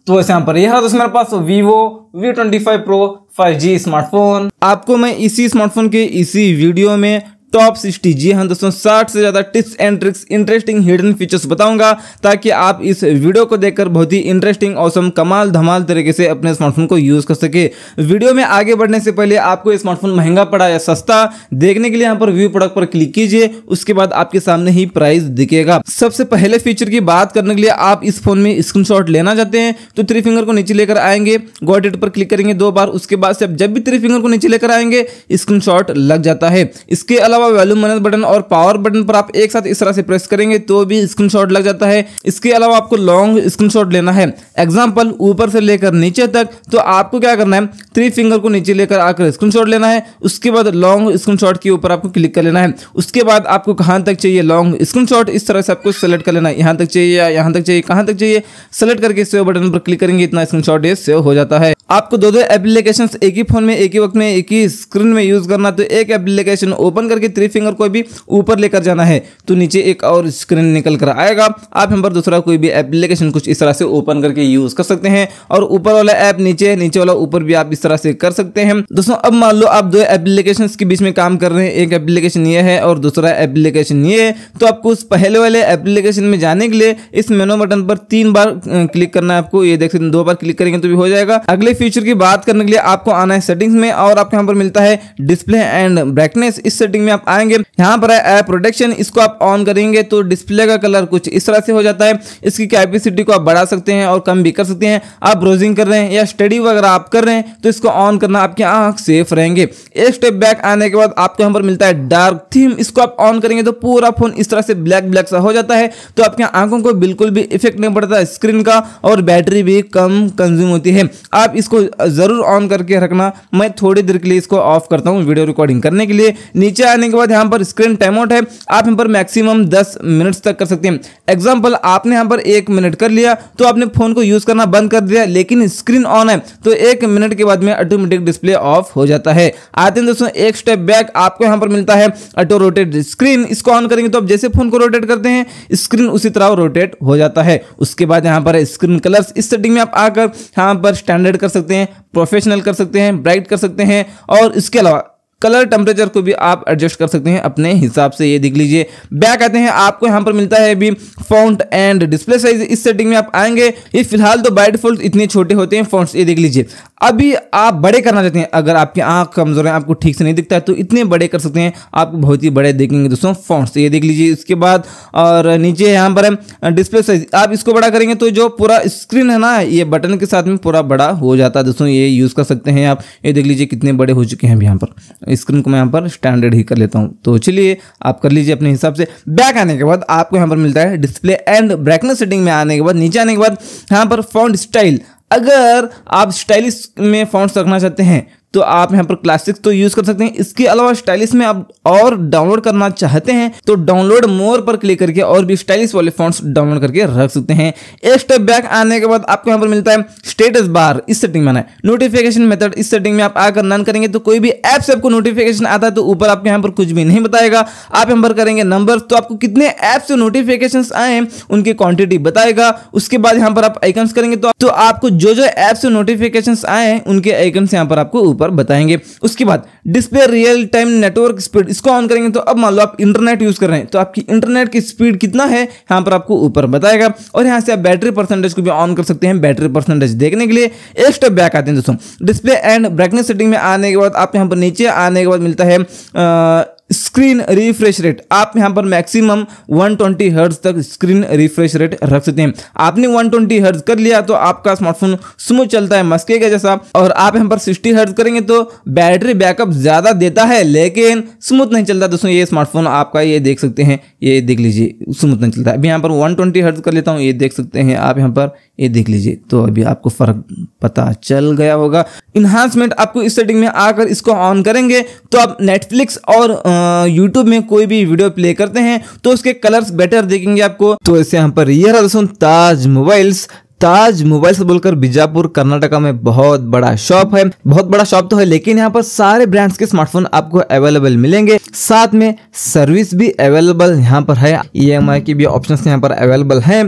तो ऐसे यहाँ पर यह दोस्तों मेरे पास Vivo V25 Pro 5G smartphone. आपको मैं इसी स्मार्टफोन के इसी वीडियो में टॉप 60, जी हाँ दोस्तों 60 से ज्यादा tips and tricks, interesting hidden features बताऊंगा, ताकि आप इस वीडियो को देखकर बहुत ही इंटरेस्टिंग, ऑसम, कमाल धमाल तरीके से अपने स्मार्टफोन को यूज कर सके। वीडियो में आगे बढ़ने से पहले आपको ये स्मार्टफोन महंगा पड़ा या सस्ता देखने के लिए यहाँ पर व्यू प्रोडक्ट पर क्लिक कीजिए, उसके बाद आपके सामने ही प्राइस दिखेगा। सबसे पहले फीचर की बात करने के लिए आप इस फोन में स्क्रीनशॉट लेना चाहते हैं तो 3 फिंगर को नीचे लेकर आएंगे, गॉट इट पर क्लिक करेंगे 2 बार, उसके बाद से आप जब भी 3 फिंगर को नीचे लेकर आएंगे स्क्रीनशॉट लग जाता है। इसके अलावा वॉल्यूम मैनेज बटन और पावर बटन पर आप एक साथ इस तरह से प्रेस करेंगे तो भी स्क्रीनशॉट लग जाता है। इसके अलावा आपको लॉन्ग स्क्रीनशॉट लेना है, एग्जांपल ऊपर से लेकर नीचे तक, तो आपको क्या करना है 3 फिंगर को नीचे लेकर आकर स्क्रीनशॉट लेना है, उसके बाद लॉन्ग स्क्रीनशॉट के ऊपर आपको क्लिक कर लेना है। उसके बाद आपको कहां तक चाहिए लॉन्ग स्क्रीनशॉट, इस तरह से आपको सेलेक्ट कर लेना है, यहां तक चाहिए या यहां तक चाहिए, कहां तक चाहिए, सेलेक्ट करके सेव बटन पर क्लिक करेंगे, इतना स्क्रीनशॉट ये सेव हो जाता है। आपको दो एप्लीकेशंस एक ही फोन में एक ही वक्त में एक ही स्क्रीन में यूज करना, तो एक एप्लीकेशन ओपन करके 3 फिंगर को भी ऊपर लेकर जाना है तो नीचे एक और स्क्रीन निकल कर आएगा। आप यहाँ पर दूसरा कोई भी एप्लीकेशन कुछ इस तरह से ओपन करके यूज कर सकते हैं, और ऊपर वाला ऐप नीचे, नीचे वाला ऊपर भी आप इस तरह से कर सकते हैं। दोस्तों अब मान लो आप 2 एप्लीकेशंस के बीच में काम कर रहे हैं, एक एप्लीकेशन ये है और दूसरा एप्लीकेशन ये है, तो आपको उस पहले वाले एप्लीकेशन में जाने के लिए इस मेनू बटन पर 3 बार क्लिक करना है। आपको ये देख सकते हैं 2 बार क्लिक करेंगे तो भी हो जाएगा। अगले फीचर की बात करने के लिए आपको आना है सेटिंग्स में, और आपको यहाँ पर मिलता है डिस्प्ले एंड ब्राइटनेस। इस सेटिंग में आप आएंगे, यहाँ पर है ऐप प्रोटेक्शन, इसको आप ऑन करेंगे तो डिस्प्ले का कलर कुछ इस तरह से हो जाता है। इसकी कैपेसिटी को आप बढ़ा सकते हैं और कम भी कर सकते हैं। आप ब्राउजिंग कर रहे हैं या स्टडी वगैरह आप कर रहे हैं तो इसको ऑन करना, आपकी आंख सेफ रहेंगे। एक स्टेप बैक आने के बाद आपको यहाँ पर मिलता है डार्क थीम, इसको आप ऑन करेंगे तो पूरा फोन इस तरह से ब्लैक ब्लैक सा हो जाता है, तो आपकी आंखों को बिल्कुल भी इफेक्ट नहीं पड़ता स्क्रीन का, और बैटरी भी कम कंज्यूम होती है। आप इसको जरूर ऑन करके रखना। मैं थोड़ी देर के लिए इसको ऑफ करता हूँ वीडियो रिकॉर्डिंग करने के लिए। नीचे आने के बाद यहाँ पर स्क्रीन टाइम आउट है, आप यहाँ पर मैक्सिमम 10 मिनट्स तक कर सकते हैं। एग्जांपल आपने यहाँ पर 1 मिनट कर लिया तो आपने फोन को यूज करना बंद कर दिया, लेकिन स्क्रीन ऑन है तो 1 मिनट के बाद में ऑटोमेटिक डिस्प्ले ऑफ हो जाता है। आते हैं दोस्तों एक स्टेप बैक, आपको यहाँ पर मिलता है ऑटो रोटेट स्क्रीन, इसको ऑन करेंगे तो आप जैसे फोन को रोटेट करते हैं स्क्रीन उसी तरह रोटेट हो जाता है। उसके बाद यहाँ पर स्क्रीन कलर्स, इस सेटिंग में आप आकर यहाँ पर स्टैंडर्ड कर सकते हैं, प्रोफेशनल कर सकते हैं, ब्राइट कर सकते हैं, और इसके अलावा कलर टेम्परेचर को भी आप एडजस्ट कर सकते हैं अपने हिसाब से। ये देख लीजिए। बैक आते हैं, आपको यहाँ पर मिलता है अभी फॉन्ट एंड डिस्प्ले साइज, इस सेटिंग में आप आएंगे। ये फिलहाल तो बाय डिफॉल्ट इतने छोटे होते हैं फॉन्ट्स, ये देख लीजिए। अभी आप बड़े करना चाहते हैं, अगर आपकी आंख कमजोर है, आपको ठीक से नहीं दिखता है, तो इतने बड़े कर सकते हैं, आपको बहुत ही बड़े देखेंगे दोस्तों फॉन्ट्स, ये देख लीजिए। इसके बाद और नीचे यहाँ पर है डिस्प्ले साइज, आप इसको बड़ा करेंगे तो जो पूरा स्क्रीन है ना, ये बटन के साथ में पूरा बड़ा हो जाता है दोस्तों, ये यूज कर सकते हैं आप। ये देख लीजिए कितने बड़े हो चुके हैं अभी यहाँ पर। स्क्रीन को मैं यहाँ पर स्टैंडर्ड ही कर लेता हूँ, तो चलिए आप कर लीजिए अपने हिसाब से। बैक आने के बाद आपको यहाँ पर मिलता है डिस्प्ले एंड ब्राइटनेस सेटिंग में आने के बाद नीचे आने के बाद यहाँ पर फॉन्ट स्टाइल, अगर आप स्टाइलिश में फॉन्ट्स रखना चाहते हैं तो आप यहाँ पर क्लासिक तो यूज कर सकते हैं। इसके अलावा स्टाइलिश में आप और डाउनलोड करना चाहते हैं तो डाउनलोड मोर पर क्लिक करके और भी स्टाइलिश वाले फॉन्ट्स डाउनलोड करके रख सकते हैं। एक स्टेप बैक आने के बाद आपको यहाँ पर मिलता है स्टेटस बार, इस सेटिंग में है नोटिफिकेशन मेथड, इस सेटिंग में आप आकर नन करेंगे तो कोई भी ऐप से आपको नोटिफिकेशन आता है तो ऊपर आपके यहाँ पर कुछ भी नहीं बताएगा। आप यहाँ पर करेंगे नंबर, तो आपको कितने ऐप से नोटिफिकेशन आए उनकी क्वांटिटी बताएगा। उसके बाद यहाँ पर आप आइकन्स करेंगे तो आपको जो जो ऐप से नोटिफिकेशन आए उनके आइकन्स यहाँ पर आपको ऊपर बताएंगे। उसके बाद display real time network speed, इसको ऑन करेंगे तो अब मान लो आप इंटरनेट यूज कर रहे हैं तो आपकी इंटरनेट की स्पीड कितना है यहाँ पर आपको ऊपर बताएगा। और यहाँ से आप बैटरी परसेंटेज को भी ऑन कर सकते हैं। बैटरी परसेंटेज देखने के लिए एक स्टेप बैक आते हैं दोस्तों। डिस्प्ले एंड ब्राइटनेस सेटिंग में आने के बाद आप यहाँ पर नीचे आने के बाद मिलता है स्क्रीन रिफ्रेश रेट, आप यहां पर मैक्सिमम 120 हर्ट्ज तक स्क्रीन रिफ्रेश रेट रख सकते हैं। आपने 120 हर्ट्ज कर लिया तो आपका स्मार्टफोन स्मूथ चलता है मस्के के जैसा, और आप यहां पर 60 हर्ट्ज करेंगे तो बैटरी बैकअप ज्यादा देता है लेकिन स्मूथ नहीं चलता दोस्तों। ये स्मार्टफोन आपका, ये देख सकते हैं, ये देख लीजिए स्मूथ नहीं चलता। अभी यहाँ पर 120 हर्ट्ज कर लेता हूँ, ये देख सकते हैं आप यहाँ पर, ये देख लीजिए, तो अभी आपको फर्क पता चल गया होगा। इन्हांसमेंट आपको इस सेटिंग में आकर इसको ऑन करेंगे तो आप नेटफ्लिक्स और यूट्यूब में कोई भी वीडियो प्ले करते हैं तो उसके कलर्स बेटर दिखेंगे आपको। तो ऐसे यहाँ पर ये रहा दोस्तों ताज मोबाइल्स ताज मोबाइल्स बोलकर बीजापुर कर्नाटका में बहुत बड़ा शॉप है। बहुत बड़ा शॉप तो है, लेकिन यहाँ पर सारे ब्रांड्स के स्मार्टफोन आपको अवेलेबल मिलेंगे, साथ में सर्विस भी अवेलेबल यहाँ पर है। EMI की भी ऑप्शंस यहाँ पर अवेलेबल हैं।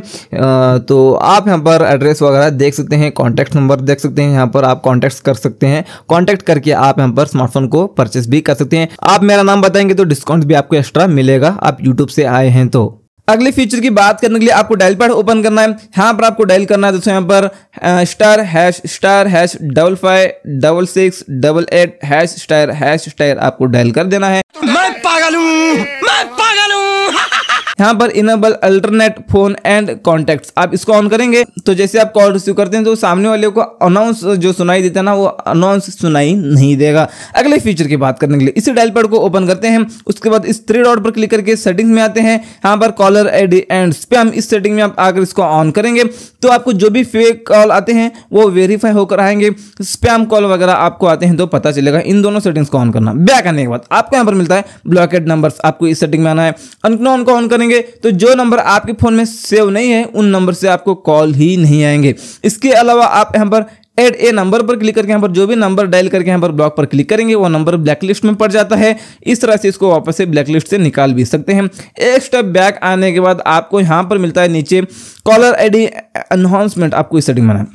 तो आप यहाँ पर एड्रेस वगैरह देख सकते हैं, कॉन्टैक्ट नंबर देख सकते हैं, यहाँ पर आप कॉन्टैक्ट कर सकते हैं। कॉन्टैक्ट करके आप यहाँ पर स्मार्टफोन को परचेस भी कर सकते हैं। आप मेरा नाम बताएंगे तो डिस्काउंट भी आपको एक्स्ट्रा मिलेगा, आप यूट्यूब से आए हैं तो। अगले फीचर की बात करने के लिए आपको डायल पैड ओपन करना है। यहाँ पर आपको डायल करना है दोस्तों, यहाँ पर *##556688# आपको डायल कर देना है। मैं पागल हूँ। यहाँ पर enable alternate phone and contacts, आप इसको ऑन करेंगे तो जैसे आप कॉल रिसीव करते हैं तो सामने वाले को अनाउंस जो सुनाई देता है ना, वो अनाउंस सुनाई नहीं देगा। अगले फीचर की बात करने के लिए इसी डायल पैड को ओपन करते हैं। उसके बाद इस 3 डॉट पर क्लिक करके सेटिंग्स में आते हैं। यहाँ पर कॉलर आईडी एंड स्पैम, इस सेटिंग में आप अगर इसको ऑन करेंगे तो आपको जो भी फेक कॉल आते हैं वो वेरीफाई होकर आएंगे। स्पैम कॉल वगैरह आपको आते हैं तो पता चलेगा। इन दोनों सेटिंग्स को ऑन करना। बैक आने के बाद आपको यहाँ पर मिलता है ब्लॉकेड नंबर्स, आपको इस सेटिंग में आना है। अननोन को ऑन करेंगे तो जो नंबर आपके फोन में सेव नहीं है उन नंबर से आपको कॉल ही नहीं आएंगे। इसके अलावा आप यहाँ पर ऐड ए नंबर पर क्लिक करके यहाँ पर जो भी नंबर डायल करके यहाँ पर ब्लॉक पर क्लिक करेंगे वो नंबर ब्लैकलिस्ट में पड़ जाता है। इस तरह से इसको वापस से ब्लैकलिस्ट से निकाल भी सकते हैं। एक स्टेप बैक आने के बाद आपको यहाँ पर मिलता है नीचे कॉलर आईडी एनहांसमेंट, आपको इस सेटिंग में आना है।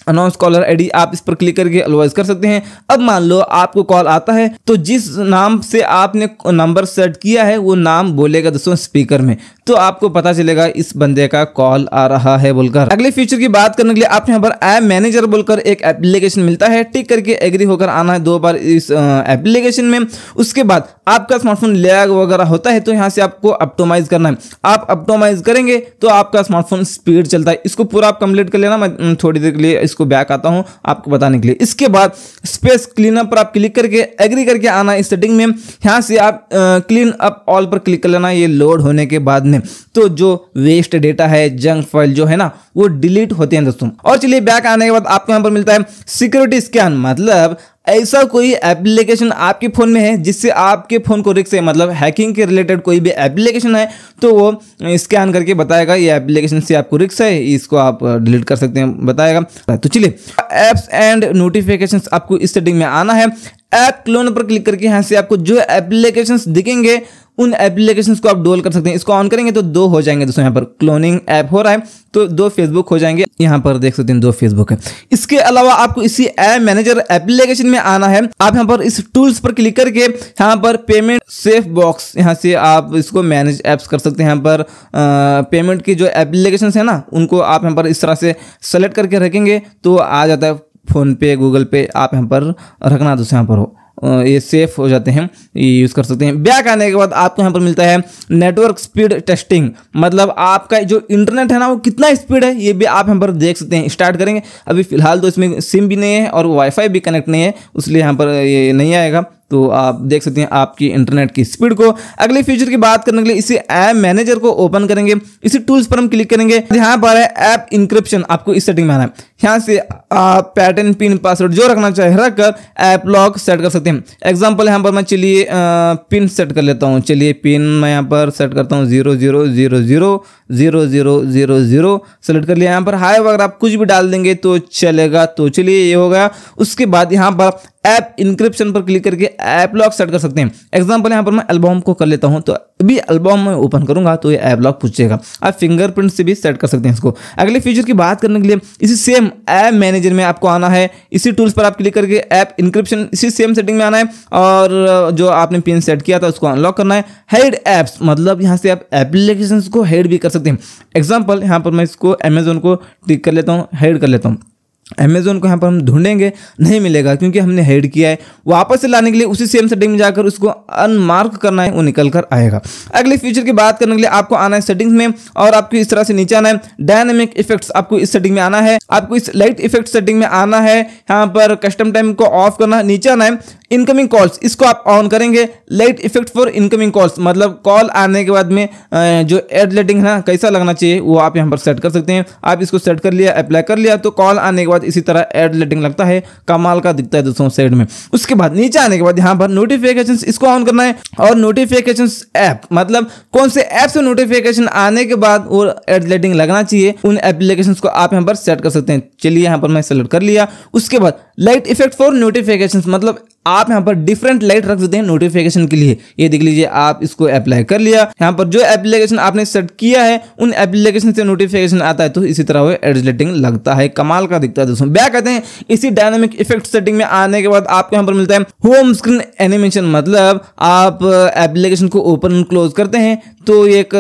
अनाउंस कॉलर आईडी, आप इस पर क्लिक करके अलवाइज कर सकते हैं। अब मान लो आपको कॉल आता है तो जिस नाम से आपने नंबर सेट किया है वो नाम बोलेगा दोस्तों स्पीकर में, तो आपको पता चलेगा इस बंदे का कॉल आ रहा है बोलकर। अगले फीचर की बात करने के लिए आप यहाँ पर ऐप मैनेजर बोलकर एक एप्लीकेशन मिलता है। टिक करके एग्री होकर आना है 2 बार इस एप्लीकेशन में। उसके बाद आपका स्मार्टफोन लैग वगैरह होता है तो यहाँ से आपको ऑप्टिमाइज करना है। आप ऑप्टिमाइज करेंगे तो आपका स्मार्टफोन स्पीड चलता है। इसको पूरा आप कंप्लीट कर लेना, मैं थोड़ी देर के लिए इसको बैक आता हूं आपको बताने के लिए। इसके बाद स्पेस क्लीनअप पर आप क्लिक करके एग्री करके आना इस सेटिंग में। यहां से आप क्लीन अप ऑल पर क्लिक कर लेना। ये लोड होने के बाद में तो जो वेस्ट डेटा है, जंक फाइल जो है ना, वो डिलीट होते हैं दोस्तों। और चलिए बैक आने के बाद आपको यहां पर मिलता है सिक्योरिटी स्कैन, मतलब ऐसा कोई एप्लीकेशन आपके फोन में है जिससे आपके फोन को रिस्क है, मतलब हैकिंग के रिलेटेड कोई भी एप्लीकेशन है तो वो स्कैन करके बताएगा ये एप्लीकेशन से आपको रिस्क है, इसको आप डिलीट कर सकते हैं, बताएगा। तो चलिए एप्स एंड नोटिफिकेशंस, आपको इस सेटिंग में आना है। ऐप क्लोन पर क्लिक करके यहाँ से आपको जो एप्लीकेशंस दिखेंगे उन एप्लीकेशंस को आप डोल कर सकते हैं। इसको ऑन करेंगे तो 2 हो जाएंगे दोस्तों। यहाँ पर क्लोनिंग ऐप हो रहा है तो 2 फेसबुक हो जाएंगे। यहाँ पर देख सकते हैं 2 फेसबुक है। इसके अलावा आपको इसी ऐप मैनेजर एप्लीकेशन में आना है। आप यहाँ पर इस टूल्स पर क्लिक करके यहाँ पर पेमेंट सेफ बॉक्स, यहाँ से आप इसको मैनेज एप्स कर सकते हैं। यहाँ पर पेमेंट की जो एप्लीकेशन है ना उनको आप यहाँ पर इस तरह से सेलेक्ट करके रखेंगे तो आ जाता है। फोन पे, गूगल पे आप यहाँ पर रखना दोस्तों, यहाँ पर हो ये सेफ हो जाते हैं, ये यूज़ कर सकते हैं। बैक आने के बाद आपको यहाँ पर मिलता है नेटवर्क स्पीड टेस्टिंग, मतलब आपका जो इंटरनेट है ना वो कितना स्पीड है ये भी आप यहाँ पर देख सकते हैं। स्टार्ट करेंगे, अभी फिलहाल तो इसमें सिम भी नहीं है और वाईफाई भी कनेक्ट नहीं है, इसलिए यहाँ पर ये नहीं आएगा, तो आप देख सकते हैं आपकी इंटरनेट की स्पीड को। अगले फीचर की बात करने के लिए इसी ऐप मैनेजर को ओपन करेंगे। इसी टूल्स पर हम क्लिक करेंगे। यहाँ पर है ऐप इंक्रिप्शन, आपको इस सेटिंग में आना है। यहाँ से आप पैटर्न, पिन, पासवर्ड जो रखना चाहे रखकर ऐप लॉक सेट कर सकते हैं। एग्जांपल यहाँ पर मैं चलिए पिन सेट कर लेता हूँ। चलिए पिन मैं यहाँ पर सेट करता हूँ 00000000 सेलेक्ट कर लिया। यहाँ पर हाय वगैरह आप कुछ भी डाल देंगे तो चलेगा। तो चलिए ये हो गया। उसके बाद यहाँ पर ऐप इंक्रिप्शन पर क्लिक करके ऐप लॉक सेट कर सकते हैं। एग्जांपल यहाँ पर मैं एल्बम को कर लेता हूँ, तो अभी एल्बम में ओपन करूंगा तो ये ऐप लॉक पूछेगा। आप फिंगरप्रिंट से भी सेट कर सकते हैं इसको। अगले फीचर की बात करने के लिए इसी सेम ऐप मैनेजर में आपको आना है। इसी टूल्स पर आप क्लिक करके ऐप इंक्रिप्शन, इसी सेम सेटिंग में आना है और जो आपने पिन सेट किया था उसको अनलॉक करना है। हाइड ऐप्स, मतलब यहाँ से आप एप्लीकेशंस को हाइड भी कर सकते हैं। एग्जांपल यहाँ पर मैं इसको अमेजोन को टिक कर लेता हूँ, हाइड कर लेता हूँ। अमेजोन को यहाँ पर हम ढूंढेंगे, नहीं मिलेगा क्योंकि हमने हाइड किया है। वापस से लाने के लिए उसी सेम सेटिंग में जाकर उसको अनमार्क करना है, वो निकल कर आएगा। अगले फीचर की बात करने के लिए आपको आना है सेटिंग्स में और आपको इस तरह से नीचे आना है। डायनामिक इफेक्ट्स, आपको इस सेटिंग में आना है। आपको इस लाइट इफेक्ट सेटिंग में आना है। यहाँ पर कस्टम टाइम को ऑफ करना है। नीचे आना है इनकमिंग कॉल्स, इसको आप ऑन करेंगे। Light effect for incoming calls, मतलब कॉल आने के बाद में जो एड लाइटिंग है ना कैसा लगना चाहिए वो आप यहाँ पर सेट कर सकते हैं। आप इसको सेट कर लिया, अप्लाई कर लिया तो कॉल आने के बाद इसी तरह एड लाइटिंग लगता है, कमाल का दिखता है दोस्तों साइड में। उसके बाद नीचे आने के बाद यहाँ पर नोटिफिकेशंस इसको ऑन करना है, और नोटिफिकेशंस ऐप मतलब कौन से ऐप से नोटिफिकेशन आने के बाद वो एड लाइटिंग लगना चाहिए, उन एप्लीकेशंस को आप यहाँ पर सेट कर सकते हैं। चलिए यहाँ पर मैं सेलेक्ट कर लिया। उसके बाद लाइट इफेक्ट फॉर नोटिफिकेशंस मतलब आप यहाँ पर डिफरेंट लाइट रख सकते हैं नोटिफिकेशन के लिए। ये देख लीजिए, आप इसको अप्लाई कर लिया। यहाँ पर जो एप्लीकेशन आपने सेट किया है उन एप्लीकेशन से नोटिफिकेशन आता है तो इसी तरह वो एड लाइटिंग लगता है, कमाल का दिखता है दोस्तों। बैक आते हैं, इसी डायनामिक इफेक्ट सेटिंग में आने के बाद आपको यहाँ पर मिलता है होम स्क्रीन एनिमेशन मतलब आप एप्लीकेशन को ओपन क्लोज करते हैं तो एक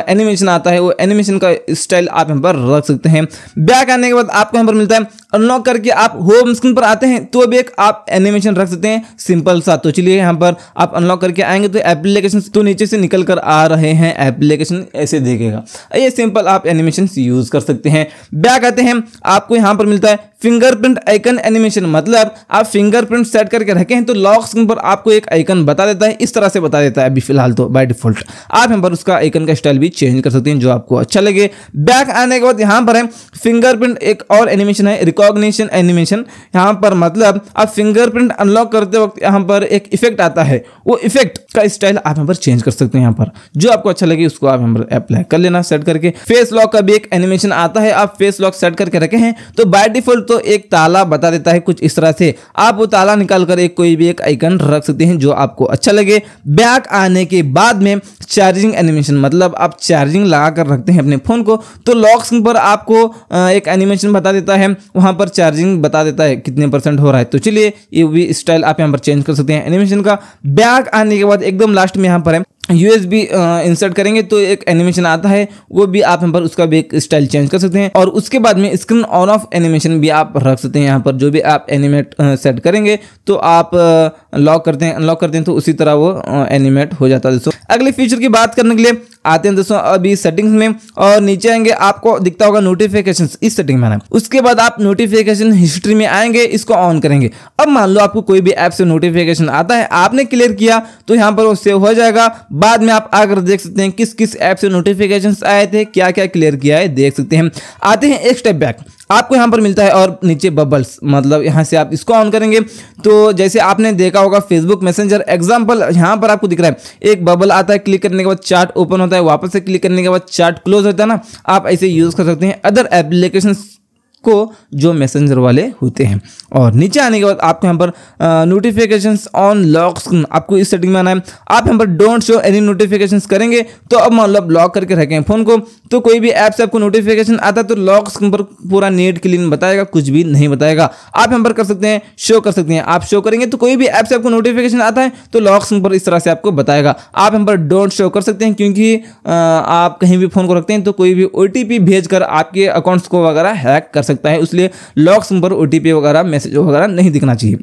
एनिमेशन आता है, वो एनिमेशन का स्टाइल आप यहाँ पर रख सकते हैं। बैक आने के बाद आपको यहाँ पर मिलता है अनलॉक करके आप होम स्क्रीन पर आते हैं तो भी एक आप एनिमेशन रख सकते हैं सिंपल सा। तो चलिए यहाँ पर आप अनलॉक करके आएंगे तो एप्लीकेशन तो नीचे से निकल कर आ रहे हैं, एप्लीकेशन ऐसे देखेगा। ये सिंपल आप एनिमेशन यूज कर सकते हैं। बैक आते हैं, आपको यहाँ पर मिलता है फिंगरप्रिंट आइकन एनिमेशन मतलब आप फिंगरप्रिंट सेट करके रखे हैं तो लॉक स्क्रीन पर आपको एक आइकन बता देता है, इस तरह से बता देता है अभी फिलहाल तो बाय डिफॉल्ट। आप यहाँ पर उसका आइकन का स्टाइल भी चेंज कर सकते हैं जो आपको अच्छा लगे। बैक आने के बाद यहाँ पर है फिंगरप्रिंट, एक और एनिमेशन है रिकॉग्निशन एनिमेशन। यहाँ पर मतलब आप फिंगरप्रिंट अनलॉक करते वक्त यहाँ पर एक इफेक्ट आता है, वो इफेक्ट का स्टाइल आप यहाँ पर चेंज कर सकते हैं। यहाँ पर जो आपको अच्छा लगे उसको आप यहाँ पर अप्लाई कर लेना सेट करके। फेस लॉक का भी एक एनिमेशन आता है, आप फेस लॉक सेट करके रखे हैं तो बाय डिफॉल्ट तो एक ताला बता देता है कुछ इस तरह से, आप वो ताला निकाल कर एक कोई भी एक आइकन रख सकते हैं जो आपको अच्छा लगे। बैक आने के बाद में चार्जिंग एनिमेशन मतलब आप चार्जिंग लगा कर रखते हैं अपने फोन को तो लॉक स्क्रीन पर आपको एक एनिमेशन बता देता है, वहां पर चार्जिंग बता देता है कितने % हो रहा है। तो चलिए ये भी स्टाइल आप यहाँ पर चेंज कर सकते हैं एनिमेशन का। बैक आने के बाद एकदम लास्ट में यहाँ पर है USB इंसर्ट करेंगे तो एक एनिमेशन आता है, वो भी आप यहाँ पर उसका भी एक स्टाइल चेंज कर सकते हैं। और उसके बाद में स्क्रीन ऑन ऑफ एनिमेशन भी आप रख सकते हैं। यहाँ पर जो भी आप एनिमेट सेट करेंगे तो आप लॉक करते हैं अनलॉक करते हैं तो उसी तरह वो एनिमेट हो जाता है दोस्तों। अगले फीचर की बात करने के लिए आते हैं दोस्तों अभी सेटिंग्स में, और नीचे आएंगे आपको दिखता होगा नोटिफिकेशन, इस सेटिंग में आना है। उसके बाद आप नोटिफिकेशन हिस्ट्री में आएंगे, इसको ऑन करेंगे। अब मान लो आपको कोई भी ऐप से नोटिफिकेशन आता है, आपने क्लियर किया तो यहाँ पर वो सेव हो जाएगा। बाद में आप आकर देख सकते हैं किस किस ऐप से नोटिफिकेशंस आए थे, क्या क्या क्लियर किया है देख सकते हैं। आते हैं एक स्टेप बैक, आपको यहाँ पर मिलता है और नीचे बबल्स मतलब यहाँ से आप इसको ऑन करेंगे तो जैसे आपने देखा होगा फेसबुक मैसेंजर एग्जांपल, यहाँ पर आपको दिख रहा है एक बबल आता है, क्लिक करने के बाद चार्ट ओपन होता है, वापस से क्लिक करने के बाद चार्ट क्लोज होता है ना। आप ऐसे यूज कर सकते हैं अदर एप्लीकेशंस को जो मैसेंजर वाले होते हैं। और नीचे आने के बाद आपको यहाँ पर नोटिफिकेशंस ऑन लॉक स्क्रीन, आपको इस सेटिंग में आना है। आप यहाँ पर डोंट शो एनी नोटिफिकेशंस करेंगे तो अब मतलब लॉक करके रखें फोन को तो कोई भी ऐप से आपको नोटिफिकेशन आता है तो लॉक स्क्रीन पर पूरा नीट क्लीन बताएगा, कुछ भी नहीं बताएगा। आप यहाँ पर कर सकते हैं शो कर सकते हैं, आप शो करेंगे तो कोई भी ऐप से आपको नोटिफिकेशन आता है तो लॉक स्क्रीन पर इस तरह से आपको बताएगा। आप यहाँ पर डोंट शो कर सकते हैं क्योंकि आप कहीं भी फोन को रखते हैं तो कोई भी OTP भेजकर आपके अकाउंट्स को वगैरह हैक कर सकता है, इसलिए लॉक स्क्रीन पर OTP वगैरह मैसेज वगैरह नहीं दिखना चाहिए।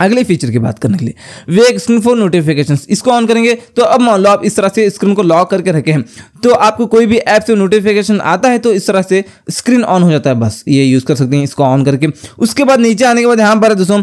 अगले फीचर की बात करने के लिए वेक स्क्रीन फॉर नोटिफिकेशंस, इसको ऑन करेंगे तो अब मान लो आप इस तरह से स्क्रीन को लॉक करके रखे हैं तो आपको कोई भी ऐप से नोटिफिकेशन आता है तो इस तरह से स्क्रीन ऑन हो जाता है, बस ये यूज कर सकते हैं इसको ऑन करके। उसके बाद नीचे आने के बाद यहाँ पर दोस्तों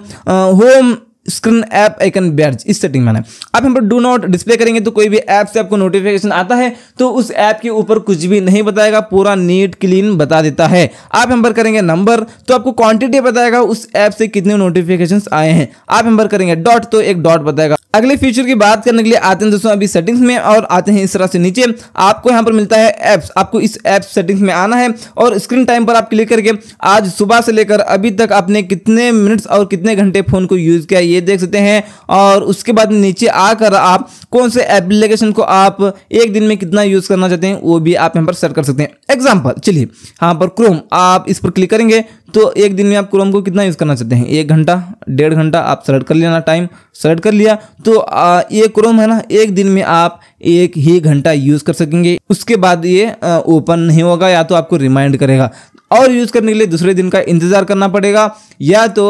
home screen app icon badge, इस सेटिंग में है। आप यहाँ पर डू नॉट डिस्प्ले करेंगे तो कोई भी ऐप से आपको नोटिफिकेशन आता है तो उस ऐप के ऊपर कुछ भी नहीं बताएगा, पूरा नीट क्लीन बता देता है। आप यहाँ पर करेंगे नंबर तो आपको क्वांटिटी बताएगा उस ऐप से कितने नोटिफिकेशंस आए हैं। आप यहाँ पर करेंगे डॉट तो एक डॉट बताएगा। अगले फीचर की बात करने के लिए आते हैं दोस्तों अभी सेटिंग्स में, और आते हैं इस तरह से नीचे आपको यहाँ पर मिलता है ऐप्स, आपको इस ऐप सेटिंग्स में आना है और स्क्रीन टाइम पर आप क्लिक करके आज सुबह से लेकर अभी तक आपने कितने मिनट्स और कितने घंटे फोन को यूज किया ये देख सकते हैं। और उसके बाद नीचे आकर आप कौन से एप्लीकेशन को आप एक दिन में कितना यूज करना चाहते हैं वो भी आप यहाँ पर सेट कर सकते हैं। एग्जाम्पल चलिए यहाँ पर क्रोम, आप इस पर क्लिक करेंगे तो एक दिन में आप क्रोम को कितना यूज करना चाहते हैं, 1 घंटा 1.5 घंटा, आप सेलेक्ट कर लेना, टाइम सेलेक्ट कर लिया तो ये क्रोम है ना, एक दिन में आप 1 ही घंटा यूज कर सकेंगे। उसके बाद ये ओपन नहीं होगा, या तो आपको रिमाइंड करेगा और यूज करने के लिए दूसरे दिन का इंतजार करना पड़ेगा, या तो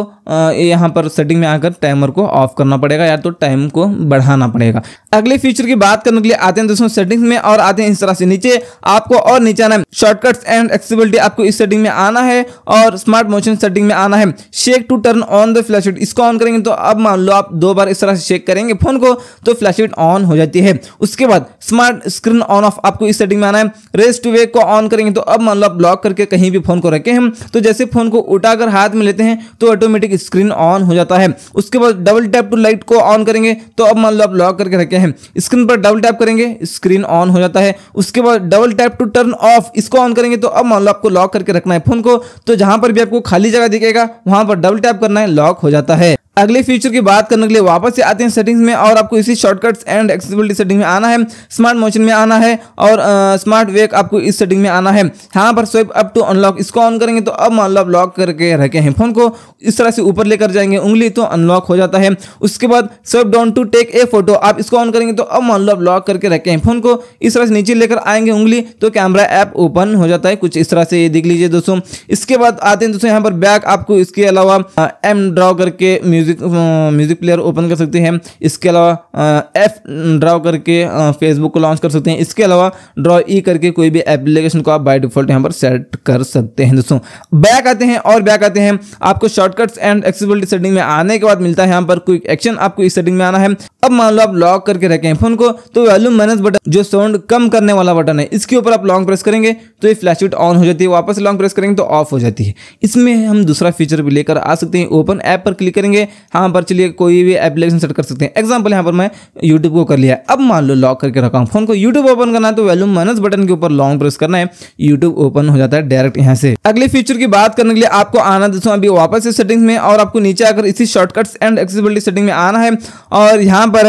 यहाँ पर सेटिंग में आकर टाइमर को ऑफ करना पड़ेगा, या तो टाइम को बढ़ाना पड़ेगा। अगले फीचर की बात करने के लिए आते हैं दोस्तों सेटिंग्स में, और आते हैं इस तरह से नीचे आपको और नीचे आना है शॉर्टकट्स एंड एक्सेसिबिलिटी, आपको इस सेटिंग में आना है और स्मार्ट मोशन सेटिंग में आना है। Shake to turn on the flash light, इसको ऑन करेंगे तो अब मान लो आप 2 बार इस तरह से शेक करेंगे फोन को तो फ्लैश लाइट ऑन हो जाती है। उसके बाद स्मार्ट स्क्रीन ऑन ऑफ, आपको इस सेटिंग में आना है। रेस्ट टू वेक को ऑन करेंगे तो अब मान लो आप लॉक करके कहीं भी फोन को रखे हम तो जैसे फोन को उठाकर हाथ में लेते हैं तो ऑटोमेटिक स्क्रीन ऑन हो जाता है। उसके बाद डबल टैप टू लाइट को ऑन करेंगे तो अब मान लो आप लॉक करके रखे हैं, स्क्रीन पर डबल टैप करेंगे स्क्रीन ऑन हो जाता है। उसके बाद double tap to turn off, इसको ऑन करेंगे तो अब मान लो आपको लॉक करके रखना है फोन को, तो जहां पर भी आपको खाली जगह दिखेगा वहां पर डबल टैप करना है, लॉक हो जाता है। अगले फीचर की बात करने के लिए वापस से आते हैं सेटिंग्स में और आपको इसी शॉर्टकट्स एंड एक्सेसिबिलिटी सेटिंग में आना है, स्मार्ट मोशन में आना है और स्मार्ट वेक आपको इस सेटिंग में आना है। यहाँ पर स्वाइप अप टू अनलॉक, इसको ऑन करेंगे तो अब मान लो आप लॉक करके रखे हैं फोन को, इस तरह से ऊपर लेकर जाएंगे उंगली तो अनलॉक हो जाता है। उसके बाद swipe down to take a photo, आप इसको ऑन करेंगे तो अब मान लो आप लॉक करके रखे हैं फोन को, इस तरह से नीचे लेकर आएंगे उंगली तो कैमरा ऐप ओपन हो जाता है, कुछ इस तरह से ये देख लीजिए दोस्तों। इसके बाद आते हैं दोस्तों यहाँ पर बैक, आपको इसके अलावा एम ड्रॉ करके म्यूजिक प्लेयर ओपन कर सकते हैं, इसके अलावा एफ ड्रॉ करके फेसबुक को लॉन्च कर सकते हैं, इसके अलावा ड्रॉ ई करके कोई भी एप्लीकेशन को आप बाय डिफॉल्ट यहाँ पर सेट कर सकते हैं दोस्तों। बैक आते हैं और बैक आते हैं आपको शॉर्टकट्स एंड एक्सेसिबिलिटी सेटिंग में आने के बाद मिलता है यहाँ पर क्विक एक्शन, आपको इस सेटिंग में आना है। अब मान लो आप लॉक करके रखे हैं फोन को तो वॉल्यूम माइनस बटन जो साउंड कम करने वाला बटन है इसके ऊपर आप लॉन्ग प्रेस करेंगे तो ये फ्लैश लाइट ऑन हो जाती है, वापस लॉन्ग प्रेस करेंगे तो ऑफ हो जाती है। इसमें हम दूसरा फीचर भी लेकर आ सकते हैं, ओपन ऐप पर क्लिक करेंगे, यहाँ पर चलिए कोई भी एप्लीकेशन सेट कर सकते हैं। एग्जांपल यहाँ पर मैं YouTube को कर लिया, अब मान लो लॉक करके रखा हूँ फोन को, YouTube ओपन करना है तो वॉल्यूम माइनस बटन के ऊपर लॉन्ग प्रेस करना है, YouTube ओपन हो जाता है डायरेक्ट यहाँ से। अगले फीचर की बात करने के लिए आपको आना दोस्तों अभी वापस से सेटिंग्स में और आपको नीचे आकर इसी शॉर्टकट्स एंड एक्सेसिबिलिटी सेटिंग में आना है और यहाँ पर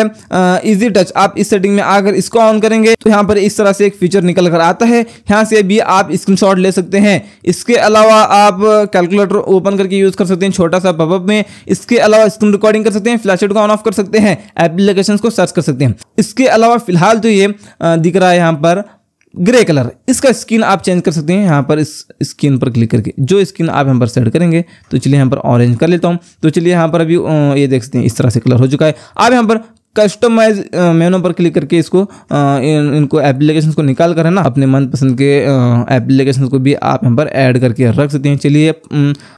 इजी टच, आप इस सेटिंग में आकर इसको ऑन करेंगे तो यहाँ पर इस तरह से एक फीचर निकल कर आता है, यहाँ से भी आप स्क्रीनशॉट ले सकते हैं। इसके अलावा आप कैलकुलेटर ओपन करके यूज कर सकते हैं छोटा सा पॉपअप में, इसके अलावा स्क्रीन रिकॉर्डिंग कर सकते हैं, फ्लैश लाइट को ऑन ऑफ कर सकते हैं, एप्लीकेशंस को सर्च कर सकते हैं। इसके अलावा फिलहाल तो ये दिख रहा है यहाँ पर ग्रे कलर, इसका स्किन आप चेंज कर सकते हैं यहाँ पर इस स्किन पर क्लिक करके, जो स्किन आप यहाँ पर सेट करेंगे तो चलिए यहाँ पर ऑरेंज कर लेता हूँ, तो चलिए यहाँ पर अभी ये देख सकते हैं इस तरह से कलर हो चुका है। आप यहाँ पर कस्टमाइज मेनू पर क्लिक करके इसको इनको एप्लीकेशंस को निकाल कर है ना अपने मनपसंद के एप्लीकेशंस को भी आप यहाँ पर ऐड करके रख सकते हैं। चलिए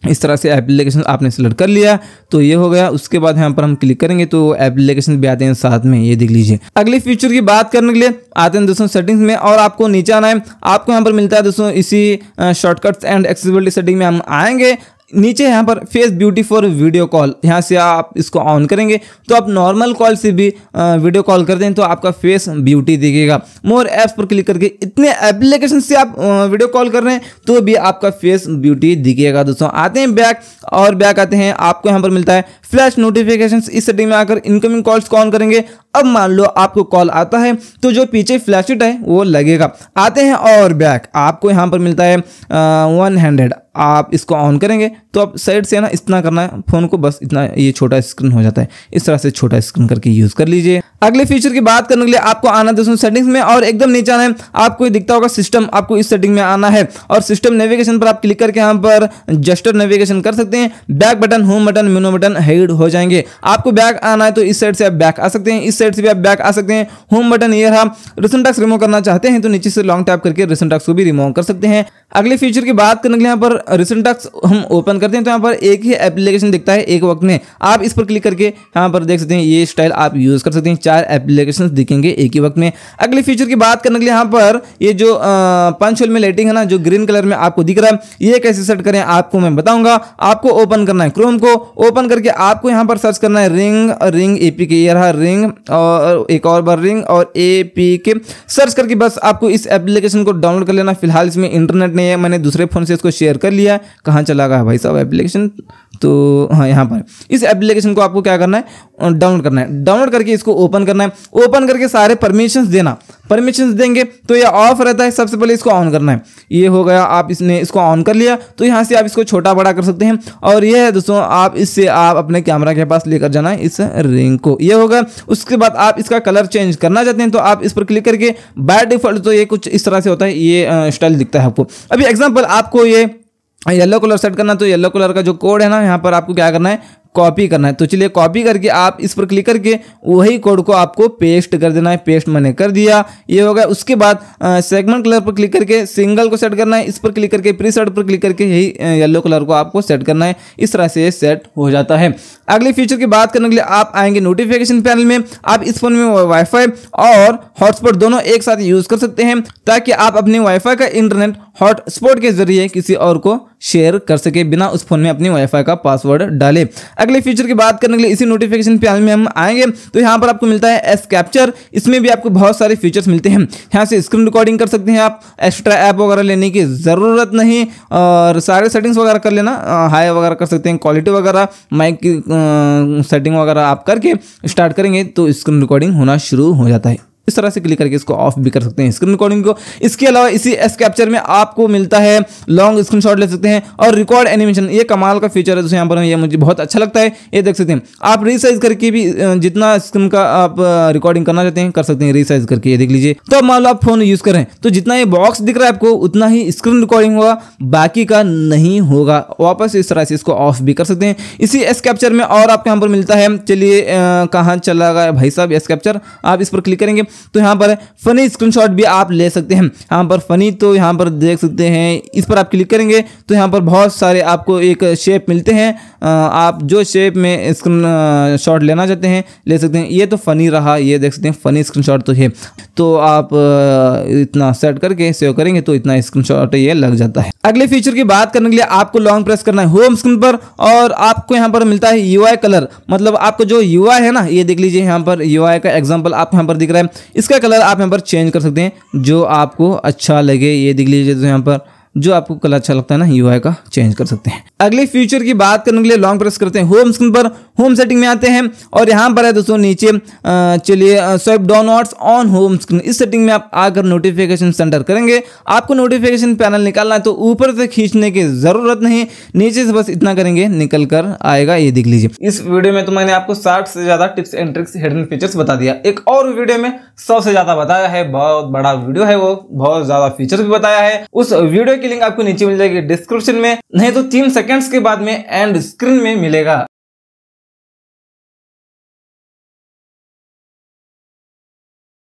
इस तरह से एप्लीकेशन आपने सेलेक्ट कर लिया तो ये हो गया। उसके बाद यहाँ पर हम क्लिक करेंगे तो एप्लीकेशन भी आते हैं साथ में, ये देख लीजिए। अगले फीचर की बात करने के लिए आते हैं दोस्तों सेटिंग्स में और आपको नीचे आना है, आपको यहाँ पर मिलता है दोस्तों इसी शॉर्टकट्स एंड एक्सेसिबिलिटी सेटिंग में हम आएंगे, नीचे यहाँ पर face beauty for video call, यहाँ से आप इसको ऑन करेंगे तो आप नॉर्मल कॉल से भी वीडियो कॉल करते हैं तो आपका फेस ब्यूटी दिखेगा। मोर ऐप्स पर क्लिक करके इतने एप्लीकेशन से आप वीडियो कॉल कर रहे हैं तो भी आपका फेस ब्यूटी दिखेगा दोस्तों। आते हैं बैक और बैक आते हैं, आपको यहाँ पर मिलता है फ्लैश नोटिफिकेशंस, इस सेटिंग में आकर इनकमिंग कॉल्स को ऑन करेंगे। अब मान लो आपको कॉल आता है तो जो पीछे फ्लैश लाइट है वो लगेगा। आते हैं और बैक, आपको यहाँ पर मिलता है वन हैंडेड, आप इसको ऑन करेंगे तो आप साइड से ना इतना करना है फोन को, बस इतना, ये छोटा स्क्रीन हो जाता है, इस तरह से छोटा स्क्रीन करके यूज कर लीजिए। अगले फीचर की बात करने के लिए आपको आना दोस्तों सेटिंग्स में और एकदम नीचे आना है, आपको दिखता होगा सिस्टम, आपको इस सेटिंग में आना है और सिस्टम नेविगेशन पर आप क्लिक करके यहाँ पर जस्टर नेविगेशन कर सकते हैं। बैक बटन, होम बटन, मेनू बटन हाइड हो जाएंगे। आपको बैक आना है तो इस साइड से आप बैक आ सकते हैं, इस साइड से भी आप बैक आ सकते हैं। होम बटन ये रहा, रिसेंट टैक्स रिमूव करना चाहते हैं तो नीचे से लॉन्ग टैप करके रिसेंट टैक्स को भी रिमूव कर सकते हैं। अगले फीचर की बात करने के लिए यहाँ पर रिसेंट टैक्स हम ओपन करते हैं तो यहाँ पर एक ही एप्लीकेशन दिखता है एक वक्त में, आप इस पर क्लिक करके यहाँ पर देख सकते हैं ये स्टाइल आप यूज कर सकते हैं, 4 एप्लीकेशंस दिखेंगे एक ही वक्त में। अगले फीचर की बात करने के लिए यहाँ पर ये जो पंच होल में लाइटिंग है ना, जो ग्रीन कलर में आपको दिख रहा है, ये कैसे सेट करें आपको मैं बताऊंगा। आपको ओपन करना है क्रोम को, ओपन करके आपको यहाँ पर सर्च करना है रिंग APK, ये रहा रिंग और एक और बार रिंग और APK सर्च करके बस आपको इस एप्लीकेशन को डाउनलोड कर लेना। फिलहाल इसमें इंटरनेट नहीं है, मैंने दूसरे फोन से इसको शेयर कर लिया, कहाँ चला गया भाई साहब एप्लीकेशन, तो हाँ यहाँ पर इस एप्लीकेशन को आपको क्या करना है, डाउनलोड करना है। डाउनलोड करके इसको ओपन करना है, ओपन करके सारे परमिशंस देना, परमिशंस देंगे तो ये ऑफ रहता है, सबसे पहले इसको ऑन करना है। ये हो गया, आप इसने इसको ऑन कर लिया तो यहाँ से आप इसको छोटा बड़ा कर सकते हैं और ये है दोस्तों, आप इससे आप अपने कैमरा के पास लेकर जाना है इस रिंग को, ये होगा। उसके बाद आप इसका कलर चेंज करना चाहते हैं तो आप इस पर क्लिक करके बाय डिफॉल्ट तो ये कुछ इस तरह से होता है, ये स्टाइल दिखता है आपको। अभी एग्जांपल आपको ये येलो कलर सेट करना तो येलो कलर का जो कोड है ना, यहाँ पर आपको क्या करना है, कॉपी करना है। तो चलिए कॉपी करके आप इस पर क्लिक करके वही कोड को आपको पेस्ट कर देना है। पेस्ट मैंने कर दिया, ये हो गया। उसके बाद सेगमेंट कलर पर क्लिक करके सिंगल को सेट करना है। इस पर क्लिक करके प्रीसेट पर क्लिक करके यही येलो कलर को आपको सेट करना है। इस तरह से सेट हो जाता है। अगले फीचर की बात करने के लिए आप आएंगे नोटिफिकेशन पैनल में। आप इस फोन में वाईफाई और हॉटस्पॉट दोनों एक साथ यूज कर सकते हैं, ताकि आप अपने वाईफाई का इंटरनेट हॉटस्पॉट के जरिए किसी और को शेयर कर सके बिना उस फोन में अपने वाईफाई का पासवर्ड डाले। अगले फीचर की बात करने के लिए इसी नोटिफिकेशन पैनल में हम आएंगे तो यहाँ पर आपको मिलता है एस कैप्चर। इसमें भी आपको बहुत सारे फीचर्स मिलते हैं। यहाँ से स्क्रीन रिकॉर्डिंग कर सकते हैं आप, एक्स्ट्रा ऐप वगैरह लेने की ज़रूरत नहीं, और सारे सेटिंग्स वगैरह कर लेना, हाई वगैरह कर सकते हैं, क्वालिटी वगैरह, माइक की सेटिंग वगैरह आप करके स्टार्ट करेंगे तो स्क्रीन रिकॉर्डिंग होना शुरू हो जाता है। इस तरह से क्लिक करके इसको ऑफ भी कर सकते हैं स्क्रीन रिकॉर्डिंग को। इसके अलावा इसी एस कैप्चर में आपको मिलता है लॉन्ग स्क्रीनशॉट ले सकते हैं और रिकॉर्ड एनिमेशन। ये कमाल का फीचर है, तो यहाँ पर ये मुझे बहुत अच्छा लगता है। ये देख सकते हैं आप रीसाइज करके भी जितना स्क्रीन का आप रिकॉर्डिंग करना चाहते हैं कर सकते हैं रीसाइज करके। ये देख लीजिए। तो अब मान लो आप फोन यूज करें तो जितना ये बॉक्स दिख रहा है आपको उतना ही स्क्रीन रिकॉर्डिंग होगा, बाकी का नहीं होगा। वापस इस तरह से इसको ऑफ भी कर सकते हैं इसी एस कैप्चर में। और आपको यहाँ पर मिलता है, चलिए कहाँ चला गया भाई साहब एस कैप्चर। आप इस पर क्लिक करेंगे तो यहाँ पर फनी स्क्रीनशॉट भी आप ले सकते हैं। यहाँ पर फनी तो यहाँ पर देख सकते हैं, इस पर आप क्लिक करेंगे तो यहाँ पर बहुत सारे आपको एक शेप मिलते हैं। आप जो शेप में स्क्रीन शॉट लेना चाहते हैं ले सकते हैं। ये तो फनी रहा, ये देख सकते हैं फनी स्क्रीनशॉट तो है। तो आप इतना सेट करके सेव करेंगे तो इतना स्क्रीनशॉट ये लग जाता है। अगले फीचर की बात करने के लिए आपको लॉन्ग प्रेस करना है होम स्क्रीन पर और आपको यहाँ पर मिलता है यूआई कलर। मतलब आपको जो यूआई है ना, ये देख लीजिए यहाँ पर यूआई का एग्जांपल आपको यहाँ पर दिख रहा है। इसका कलर आप यहाँ पर चेंज कर सकते हैं जो आपको अच्छा लगे। ये देख लीजिए, तो यहाँ पर जो आपको कलर अच्छा लगता है ना यूआई का चेंज कर सकते हैं। अगले फीचर की बात करने के लिए लॉन्ग प्रेस करते हैं होम स्क्रीन पर, होम सेटिंग में आते हैं और यहाँ पर है दोस्तों नीचे चलिए swipe downwards on home screen. इस सेटिंग में आप आकर नोटिफिकेशन सेंटर करेंगे। आपको नोटिफिकेशन पैनल निकालना है तो ऊपर से खींचने की जरूरत नहीं, नीचे से बस इतना करेंगे निकल कर आएगा। ये देख लीजिए। इस वीडियो में तो मैंने आपको 60 से ज्यादा tips and tricks hidden features बता दिया। एक और वीडियो में 100 से ज्यादा बताया है, बहुत बड़ा वीडियो है वो, बहुत ज्यादा फीचर्स भी बताया है। उस वीडियो की लिंक आपको नीचे मिल जाएगी डिस्क्रिप्शन में, नहीं तो 3 सेकंड्स के बाद में एंड स्क्रीन में मिलेगा।